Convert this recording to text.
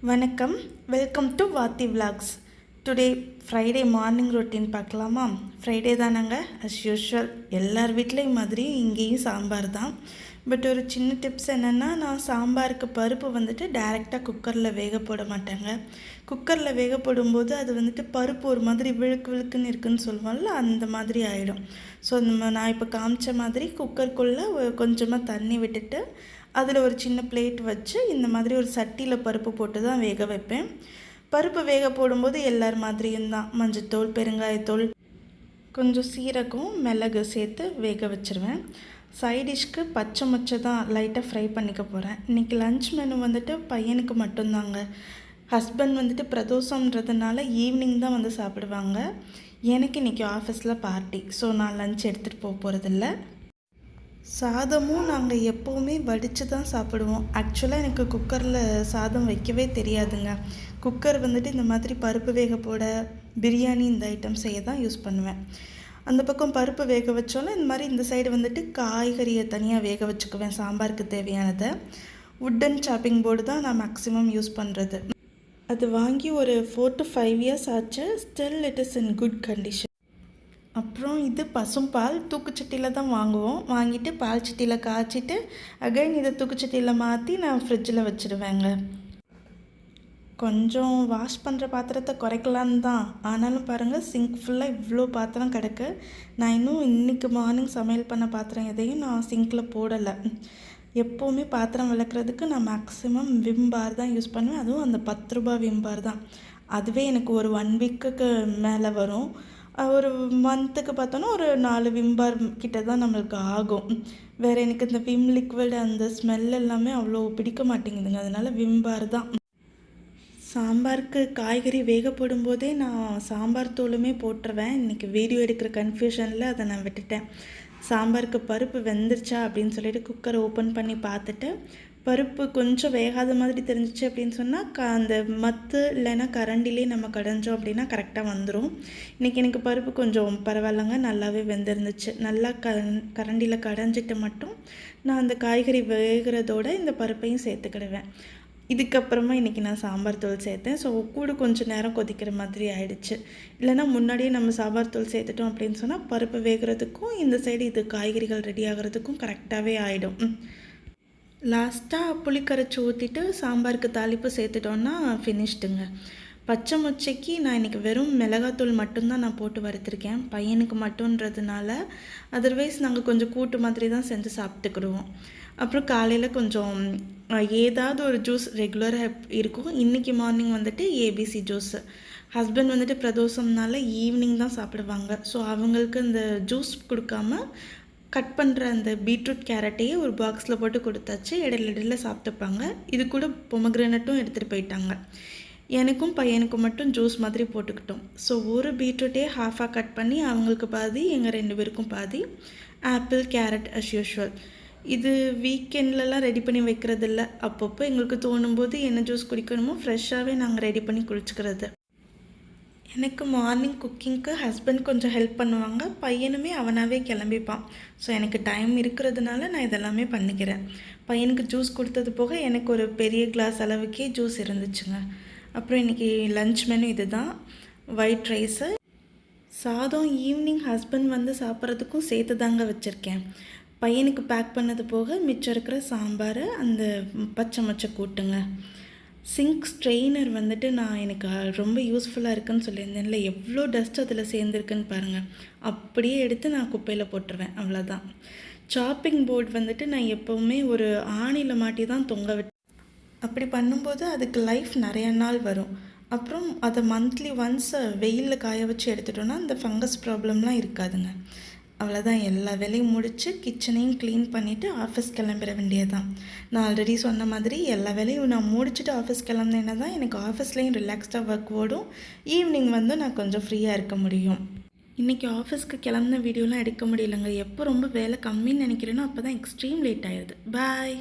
வணக்கம், welcome to Vaathi vlogs. Today Friday morning routine பார்க்கலாமா? Friday தானாங்க, as usual எல்லார் வீட்லேயும் மாதிரி இங்கேயும் சாம்பார் தான். பட் ஒரு சின்ன டிப்ஸ் என்னென்னா, நான் சாம்பாருக்கு பருப்பு வந்துட்டு டைரெக்டாக குக்கரில் வேக போட மாட்டேங்க. குக்கரில் வேக போடும்போது அது வந்துட்டு பருப்பு ஒரு மாதிரி விழுக்கு விழுக்குன்னு இருக்குதுன்னு சொல்லுவோம்ல, அந்த மாதிரி ஆகிடும். ஸோ நான் இப்போ காமிச்ச மாதிரி குக்கருக்குள்ளே கொஞ்சமாக தண்ணி விட்டுட்டு அதில் ஒரு சின்ன பிளேட் வச்சு இந்த மாதிரி ஒரு சட்டியில் பருப்பு போட்டு தான் வேக வைப்பேன். பருப்பு வேக போடும்போது எல்லார் மாதிரியும் தான் மஞ்சத்தூள், பெருங்காயத்தூள், கொஞ்சம் சீரகம், மிளகு சேர்த்து வேக வச்சுருவேன். சைடிஷ்க்கு பச்சை மொச்சை தான் லைட்டாக ஃப்ரை பண்ணிக்க போகிறேன். இன்றைக்கி லன்ச் மெனு வந்துட்டு பையனுக்கு மட்டும்தாங்க. ஹஸ்பண்ட் வந்துட்டு பிரதோஷன்றதுனால ஈவினிங் தான் வந்து சாப்பிடுவாங்க. எனக்கு இன்றைக்கி ஆஃபீஸில் பார்ட்டி, ஸோ நான் லன்ச் எடுத்துகிட்டு போகிறதில்ல. சாதமும் நாங்கள் எப்போவுமே வடித்து தான் சாப்பிடுவோம். ஆக்சுவலாக எனக்கு குக்கரில் சாதம் வைக்கவே தெரியாதுங்க. குக்கர் வந்துட்டு இந்த மாதிரி பருப்பு வேக போட, பிரியாணி இந்த ஐட்டம் செய்ய தான் யூஸ் பண்ணுவேன். அந்த பக்கம் பருப்பு வேக வச்சோன்னா இந்த மாதிரி இந்த சைடு வந்துட்டு காய்கறியை தனியாக வேக வச்சுக்குவேன் சாம்பாருக்கு தேவையானதை. வுட்டன் சாப்பிங் போர்டு தான் நான் மேக்ஸிமம் யூஸ் பண்ணுறது. அது வாங்கி ஒரு 4 to 5 years ஆச்சு. Still it is in good condition. அப்புறம் இது பசும்பால் தூக்குச்சட்டியில் தான் வாங்குவோம். வாங்கிட்டு பால் சட்டியில் காய்ச்சிட்டு அகைன் இதை தூக்குச்சட்டியில் மாற்றி நான் ஃப்ரிட்ஜில் வச்சுடுவேங்க. கொஞ்சம் வாஷ் பண்ணுற பாத்திரத்தை குறைக்கலான்னு தான். ஆனாலும் பாருங்கள், சிங்க் ஃபுல்லாக இவ்வளோ பாத்திரம் கிடக்கு. நான் இன்னும் இன்றைக்கி மார்னிங் சமையல் பண்ண பாத்திரம் எதையும் நான் சிங்கில் போடலை. எப்போவுமே பாத்திரம் விளக்குறதுக்கு நான் மேக்ஸிமம் விம் பார் தான் யூஸ் பண்ணுவேன். அதுவும் அந்த 10 ரூபாய் விம் பார் தான். அதுவே எனக்கு ஒரு 1 வீக்குக்கு மேலே வரும். ஒரு மந்த்துக்கு பார்த்தோன்னா ஒரு 4 விம் பார் கிட்ட தான் நம்மளுக்கு ஆகும். வேறு எனக்கு இந்த விம் லிக்விட் அந்த ஸ்மெல் எல்லாமே அவ்வளோ பிடிக்க மாட்டேங்குதுங்க. அதனால் விம் பார் தான். சாம்பாருக்கு காய்கறி வேக போடும்போதே நான் சாம்பார் தூளுமே போட்டுருவேன். இன்றைக்கி வீடியோ எடுக்கிற கன்ஃபியூஷனில் அதை நான் விட்டுட்டேன். சாம்பாருக்கு பருப்பு வெந்துருச்சா அப்படின்னு சொல்லிட்டு குக்கரை ஓப்பன் பண்ணி பார்த்துட்டு, பருப்பு கொஞ்சம் வேகாத மாதிரி தெரிஞ்சிச்சு அப்படின்னு சொன்னால் அந்த மத்து இல்லைன்னா கரண்டிலே நம்ம கடைஞ்சோம் அப்படின்னா கரெக்டாக வந்துடும். இன்றைக்கி எனக்கு பருப்பு கொஞ்சம் பரவாயில்லங்க, நல்லாவே வெந்திருந்துச்சு. நல்லா கரண்டியில் கடைஞ்சிட்டு மட்டும் நான் அந்த காய்கறி வேகிறதோட இந்த பருப்பையும் சேர்த்துக்கிடுவேன். இதுக்கப்புறமா இன்றைக்கி நான் சாம்பார் தூள் சேர்த்தேன். ஸோ கூட கொஞ்சம் நேரம் கொதிக்கிற மாதிரி ஆயிடுச்சு. இல்லைனா முன்னாடியே நம்ம சாம்பார் தூள் சேர்த்துட்டோம் அப்படின்னு சொன்னால் பருப்பு வேகிறதுக்கும் இந்த சைடு இது காய்கறிகள் ரெடி ஆகிறதுக்கும் கரெக்டாகவே ஆகிடும். லாஸ்ட்டாக புளி கரைச்சி ஊற்றிட்டு சாம்பாருக்கு தாளிப்பு சேர்த்துட்டோன்னா ஃபினிஷ்டுங்க. பச்சை மொச்சைக்கு நான் இன்றைக்கி வெறும் மிளகாத்தூள் மட்டும்தான் நான் போட்டு வறுத்துருக்கேன், பையனுக்கு மட்டுன்றதுனால. அதர்வைஸ் நாங்கள் கொஞ்சம் கூட்டு மாதிரி தான் செஞ்சு சாப்பிட்டுக்கிடுவோம். அப்புறம் காலையில் கொஞ்சம் ஏதாவது ஒரு ஜூஸ் ரெகுலராக இருக்கும். இன்றைக்கி மார்னிங் வந்துட்டு ஏபிசி ஜூஸ். ஹஸ்பண்ட் வந்துட்டு பிரதோஷம்னால ஈவினிங் தான் சாப்பிடுவாங்க. ஸோ அவங்களுக்கு இந்த ஜூஸ் கொடுக்காம கட் பண்ணுற அந்த பீட்ரூட் கேரட்டையே ஒரு பாக்ஸில் போட்டு கொடுத்தாச்சு. இடையில சாப்பிட்டுப்பாங்க. இது கூட பொமக்ரேனட்டும் எடுத்துகிட்டு போயிட்டாங்க. எனக்கும் பையனுக்கும் மட்டும் ஜூஸ் மாதிரி போட்டுக்கிட்டோம். ஸோ ஒரு பீட்ரூட்டே ஹாஃபாக கட் பண்ணி அவங்களுக்கு பாதி, எங்கள் 2 பேருக்கும் பாதி. Apple, carrot as usual. இது வீக்கெண்ட்லலாம் ரெடி பண்ணி வைக்கிறதில்ல. அப்பப்போ எங்களுக்கு தோணும்போது என்ன ஜூஸ் குடிக்கணுமோ ஃப்ரெஷ்ஷாகவே நாங்கள் ரெடி பண்ணி குடிச்சிக்கிறது. எனக்கு மார்னிங் குக்கிங்க்கு ஹஸ்பண்ட் கொஞ்சம் ஹெல்ப் பண்ணுவாங்க. பையனுமே அவனாகவே கிளம்பிப்பான். ஸோ எனக்கு டைம் இருக்கிறதுனால நான் இதெல்லாமே பண்ணிக்கிறேன். பையனுக்கு ஜூஸ் கொடுத்தது போக எனக்கு ஒரு பெரிய கிளாஸ் அளவுக்கே ஜூஸ் இருந்துச்சுங்க. அப்புறம் இன்றைக்கி லன்ச் மெனு இது தான். ஒயிட் ரைஸு, சாதம் ஈவினிங் ஹஸ்பண்ட் வந்து சாப்பிட்றதுக்கும் சேர்த்து தாங்க வச்சுருக்கேன். பையனுக்கு பேக் பண்ணது போக மிச்சம் இருக்கிற சாம்பார், அந்த பச்சை மொச்சை கூட்டுங்க. சிங்க் ஸ்ட்ரெயினர் வந்துட்டு நான் எனக்கு ரொம்ப யூஸ்ஃபுல்லாக இருக்குதுன்னு சொல்லியிருந்தேன்ல, எவ்வளோ டஸ்ட் அதில் சேர்ந்துருக்குன்னு பாருங்கள். அப்படியே எடுத்து நான் குப்பையில் போட்டுருவேன், அவ்வளோதான். சாப்பிங் போர்டு வந்துட்டு நான் எப்போவுமே ஒரு ஆணியில் மாட்டி தான் தொங்க விட்டு, அப்படி பண்ணும்போது அதுக்கு லைஃப் நிறைய நாள் வரும். அப்புறம் அதை மந்த்லி ஒன்ஸ் வெயிலில் காய வச்சு எடுத்துட்டோன்னா அந்த ஃபங்கஸ் ப்ராப்ளம்லாம் இருக்காதுங்க. அவ்வளோதான். எல்லா வேலையும் முடித்து கிச்சனையும் க்ளீன் பண்ணிவிட்டு ஆஃபீஸ் கிளம்பிட வேண்டியதான். நான் ஆல்ரெடி சொன்ன மாதிரி எல்லா வேலையும் நான் முடிச்சுட்டு ஆஃபீஸ் கிளம்புனேன்னா தான் எனக்கு ஆஃபீஸ்லேயும் ரிலாக்ஸ்டாக ஒர்க் ஓடும். ஈவினிங் வந்து நான் கொஞ்சம் ஃப்ரீயாக இருக்க முடியும். இன்றைக்கி ஆஃபீஸ்க்கு கிளம்புன வீடியோலாம் எடுக்க முடியலைங்க. எப்போ ரொம்ப வேலை கம்மின்னு நினைக்கிறேனோ அப்போ தான் எக்ஸ்ட்ரீம் லேட் ஆயிடுது. பாய்.